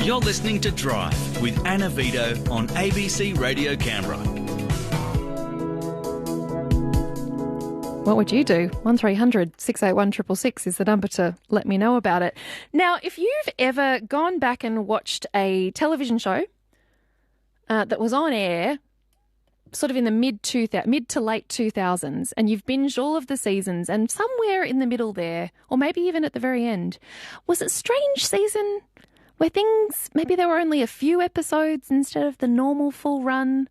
You're listening to Drive with Anna Vito on ABC Radio Canberra. What would you do? 1300 681 666 is the number to let me know about it. Now, if you've ever gone back and watched a television show that was on air sort of in the mid to late 2000s, and you've binged all of the seasons, and somewhere in the middle there, or maybe even at the very end, was it Strange Season where things, maybe there were only a few episodes instead of the normal full run,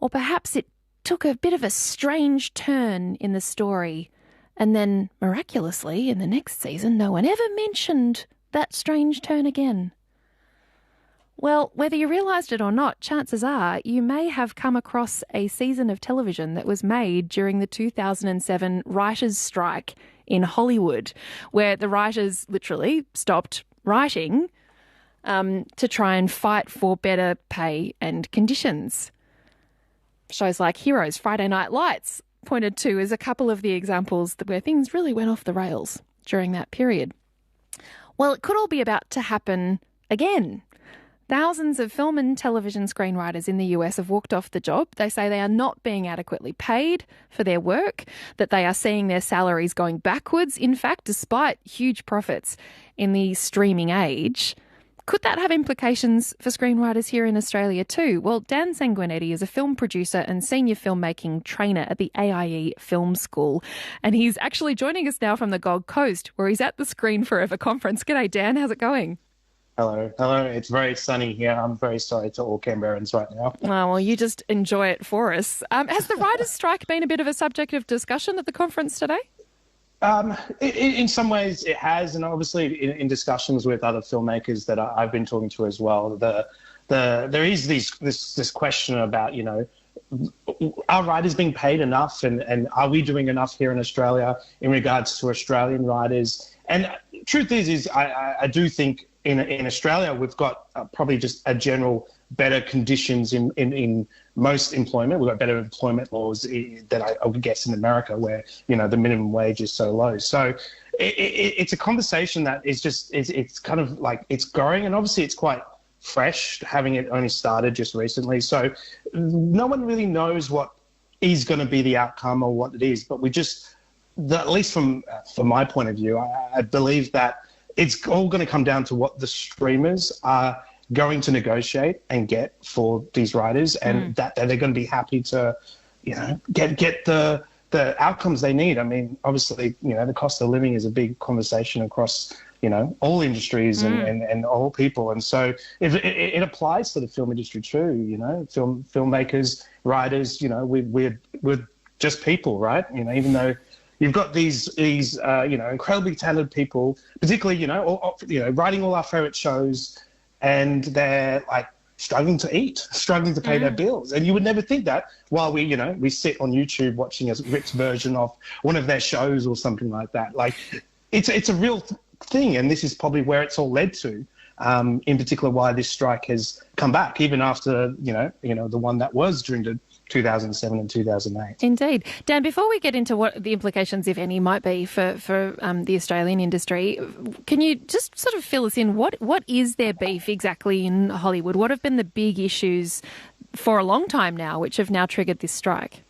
or perhaps it took a bit of a strange turn in the story, and then miraculously in the next season no one ever mentioned that strange turn again. Well, whether you realised it or not, chances are you may have come across a season of television that was made during the 2007 writers' strike in Hollywood, where the writers literally stopped writing to try and fight for better pay and conditions. Shows like Heroes, Friday Night Lights pointed to as a couple of the examples where things really went off the rails during that period. Well, it could all be about to happen again. Thousands of film and television screenwriters in the US have walked off the job. They say they are not being adequately paid for their work, that they are seeing their salaries going backwards, in fact, despite huge profits in the streaming age. Could that have implications for screenwriters here in Australia too? Well, Dan Sanguinetti is a film producer and senior filmmaking trainer at the AIE Film School, and he's actually joining us now from the Gold Coast, where he's at the Screen Forever conference. G'day, Dan. How's it going? Hello. It's very sunny here. I'm very sorry to all Canberrans right now. Oh, well, you just enjoy it for us. Has the writers' strike been a bit of a subject of discussion at the conference today? In some ways it has, and obviously in discussions with other filmmakers that I've been talking to as well, there is this question about, you know, are writers being paid enough, and are we doing enough here in Australia in regards to Australian writers? And truth is I do think in Australia we've got probably just a general better conditions in most employment. We've got better employment laws than I would guess in America, where, you know, the minimum wage is so low. So it's a conversation that is just, it's kind of like, it's growing, and obviously it's quite fresh, having it only started just recently. So no one really knows what is going to be the outcome or what it is, but we just, at least from my point of view, I believe that it's all going to come down to what the streamers are going to negotiate and get for these writers, and that they're going to be happy to, you know, get the outcomes they need. I mean, obviously, you know, the cost of living is a big conversation across, you know, all industries and all people. And so it applies to the film industry too, you know, filmmakers, writers, you know, we're just people, right? You know, even though you've got these you know, incredibly talented people, particularly, you know, writing all our favorite shows, and they're like struggling to eat, struggling to pay their bills. And you would never think that while we sit on YouTube watching a ripped version of one of their shows or something like that. Like, it's a real thing, and this is probably where it's all led to. In particular, why this strike has come back, even after you know the one that was during the 2007 and 2008. Indeed. Dan, before we get into what the implications, if any, might be for the Australian industry, can you just sort of fill us in? What is their beef exactly in Hollywood? What have been the big issues for a long time now, which have now triggered this strike?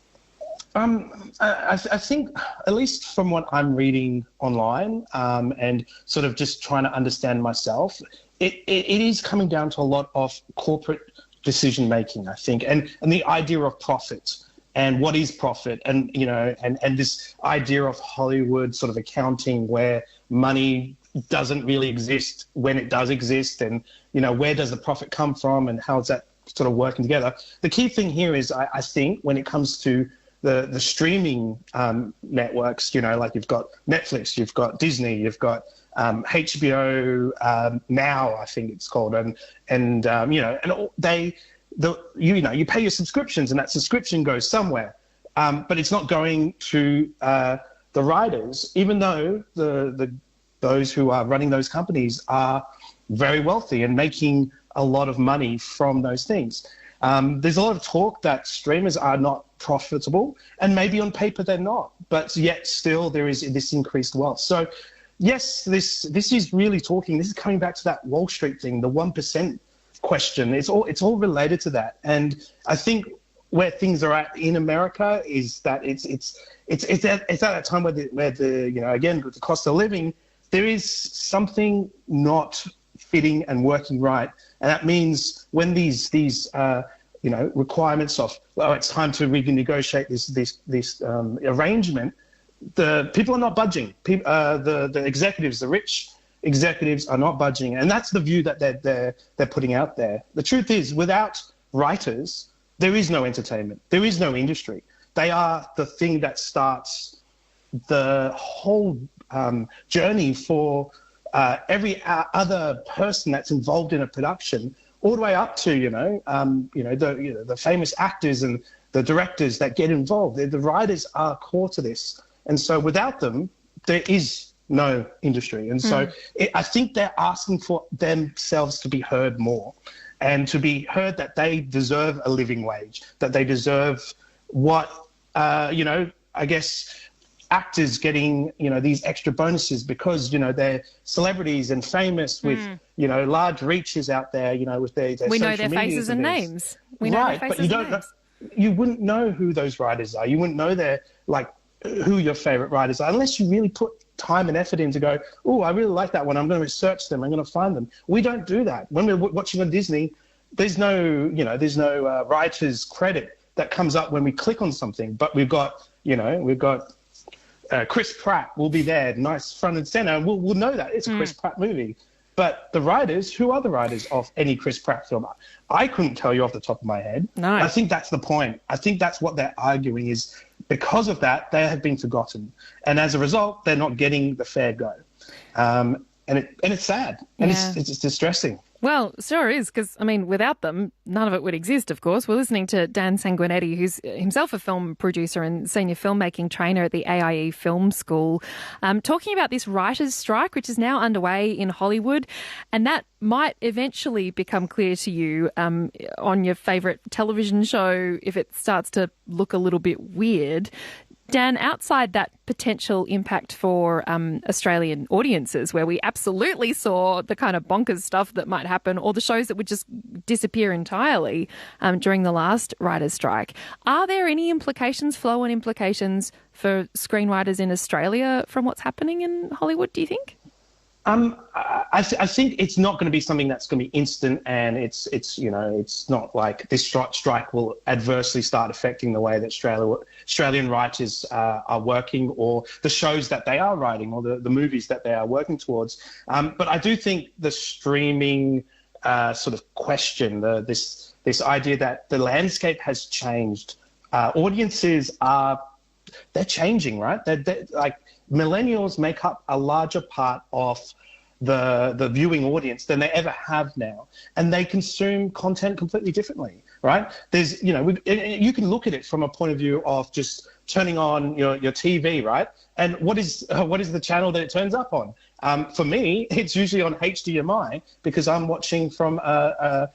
I think, at least from what I'm reading online, and sort of just trying to understand myself, it is coming down to a lot of corporate decision making, I think, and the idea of profit and what is profit, and you know, and this idea of Hollywood sort of accounting, where money doesn't really exist when it does exist, and you know, where does the profit come from, and how is that sort of working together? The key thing here is, I think, when it comes to the streaming networks, you know, like you've got Netflix, you've got Disney, you've got HBO Now, I think it's called, and you know, and you pay your subscriptions, and that subscription goes somewhere, but it's not going to the writers, even though those who are running those companies are very wealthy and making a lot of money from those things. There's a lot of talk that streamers are not profitable, and maybe on paper they're not, but yet still there is this increased wealth. So yes, this is really talking. This is coming back to that Wall Street thing, the 1% question. It's all related to that. And I think where things are at in America is that it's at that time where the again, with the cost of living, there is something not fitting and working right. And that means when these requirements of, well, it's time to renegotiate this arrangement, the people are not budging. The executives, the rich executives, are not budging, and that's the view that they're putting out there. The truth is, without writers, there is no entertainment. There is no industry. They are the thing that starts the whole journey for every other person that's involved in a production, all the way up to the famous actors and the directors that get involved. The writers are core to this, and so without them, there is no industry. And so I think they're asking for themselves to be heard more, and to be heard that they deserve a living wage, that they deserve what I guess actors getting these extra bonuses because they're celebrities and famous with large reaches out there, with their we know social their faces and names. We know their faces and names. You wouldn't know who those writers are. You wouldn't know who your favorite writers are unless you really put time and effort in to go, oh, I really like that one. I'm going to research them. I'm going to find them. We don't do that. When we're watching on Disney, there's no writer's credit that comes up when we click on something. But we've got Chris Pratt will be there, nice front and center, and we'll know that it's a Chris Pratt movie. But the writers, who are the writers of any Chris Pratt film? I couldn't tell you off the top of my head. No. I think that's the point. I think that's what they're arguing is because of that, they have been forgotten. And as a result, they're not getting the fair go. And it's sad. And it's distressing. Well, sure is, because, without them, none of it would exist, of course. We're listening to Dan Sanguinetti, who's himself a film producer and senior filmmaking trainer at the AIE Film School, talking about this writers' strike, which is now underway in Hollywood, and that might eventually become clear to you on your favourite television show if it starts to look a little bit weird. Dan, outside that potential impact for Australian audiences, where we absolutely saw the kind of bonkers stuff that might happen, or the shows that would just disappear entirely during the last writers' strike, are there any flow-on implications for screenwriters in Australia from what's happening in Hollywood, do you think? I think it's not going to be something that's going to be instant, and it's not like this strike will adversely start affecting the way that Australian writers are working, or the shows that they are writing, or the movies that they are working towards. But I do think the streaming sort of question, this idea that the landscape has changed. Audiences they're changing, right? They're like millennials make up a larger part of the viewing audience than they ever have now, and they consume content completely differently, right? There's you can look at it from a point of view of just turning on your TV, right? And what is the channel that it turns up on? For me, it's usually on HDMI because I'm watching from a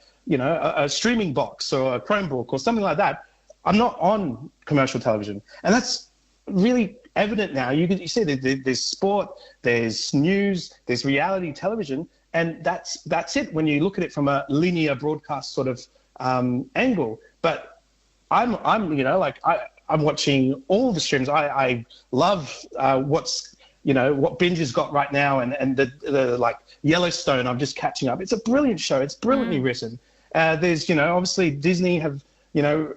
streaming box or a Chromebook or something like that. I'm not on commercial television, and that's really evident now. You see there's sport, there's news, there's reality television, and that's it when you look at it from a linear broadcast sort of angle. But I'm watching all the streams. I love what Binge has got right now, and the like Yellowstone. I'm just catching up. It's a brilliant show. It's brilliantly written. There's obviously Disney have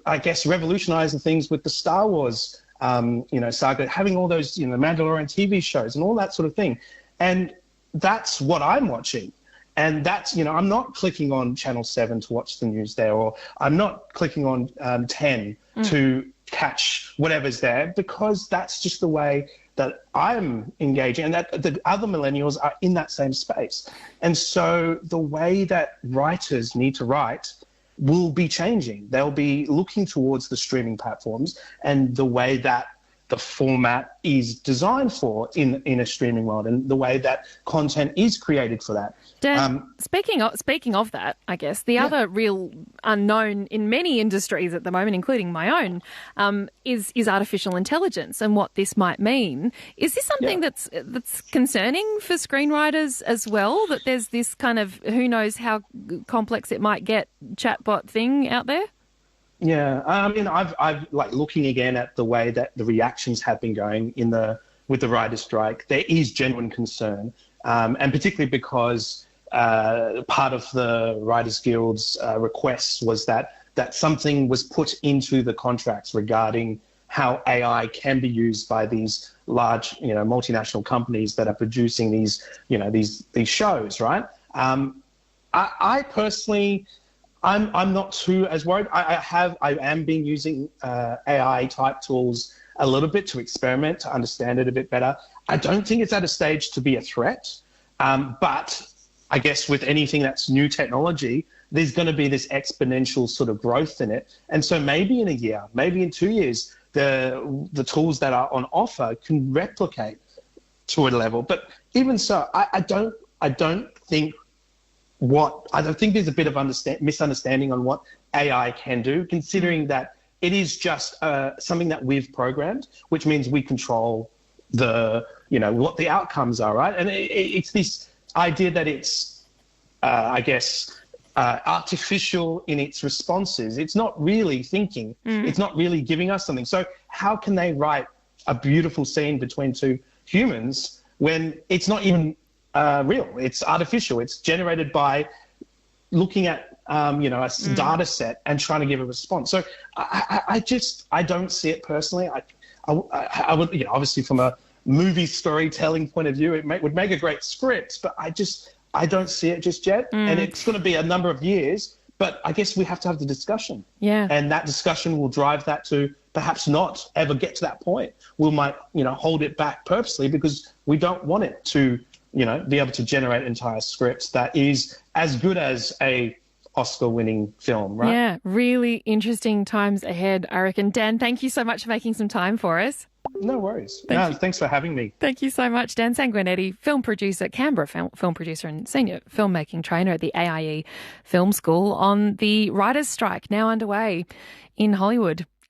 I guess revolutionized things with the Star Wars saga, having all those, the Mandalorian TV shows and all that sort of thing. And that's what I'm watching. And that's, I'm not clicking on Channel 7 to watch the news there, or I'm not clicking on 10 to catch whatever's there, because that's just the way that I'm engaging, and that the other millennials are in that same space. And so the way that writers need to write will be changing. They'll be looking towards the streaming platforms and the way that the format is designed for in a streaming world and the way that content is created for that. Dan, speaking of that, I guess the other real unknown in many industries at the moment, including my own, is artificial intelligence and what this might mean. Is this something that's concerning for screenwriters as well? That there's this kind of who knows how complex it might get chatbot thing out there? Yeah, I mean, I've like looking again at the way that the reactions have been going with the writers' strike. There is genuine concern, and particularly because part of the Writers Guild's requests was that something was put into the contracts regarding how AI can be used by these large, multinational companies that are producing these shows, right? I personally. I'm not too as worried. I am been using AI type tools a little bit to experiment, to understand it a bit better. I don't think it's at a stage to be a threat, but I guess with anything that's new technology, there's going to be this exponential sort of growth in it. And so maybe in a year, maybe in 2 years, the tools that are on offer can replicate to a level. But even so, I don't think there's a bit of misunderstanding on what AI can do, considering that it is just something that we've programmed, which means we control what the outcomes are, right? And it's this idea that it's, artificial in its responses. It's not really thinking. It's not really giving us something. So how can they write a beautiful scene between two humans when it's not even real? It's artificial. It's generated by looking at a data set and trying to give a response. So I don't see it personally. I would, obviously from a movie storytelling point of view, would make a great script, but I don't see it just yet. And it's going to be a number of years, but I guess we have to have the discussion. Yeah. And that discussion will drive that to perhaps not ever get to that point. We might, hold it back purposely because we don't want it to be able to generate entire scripts that is as good as a Oscar-winning film, right? Yeah, really interesting times ahead, I reckon. Dan, thank you so much for making some time for us. No worries. Thanks for having me. Thank you so much. Dan Sanguinetti, film producer, Canberra film producer and senior filmmaking trainer at the AIE Film School on the writers' strike now underway in Hollywood.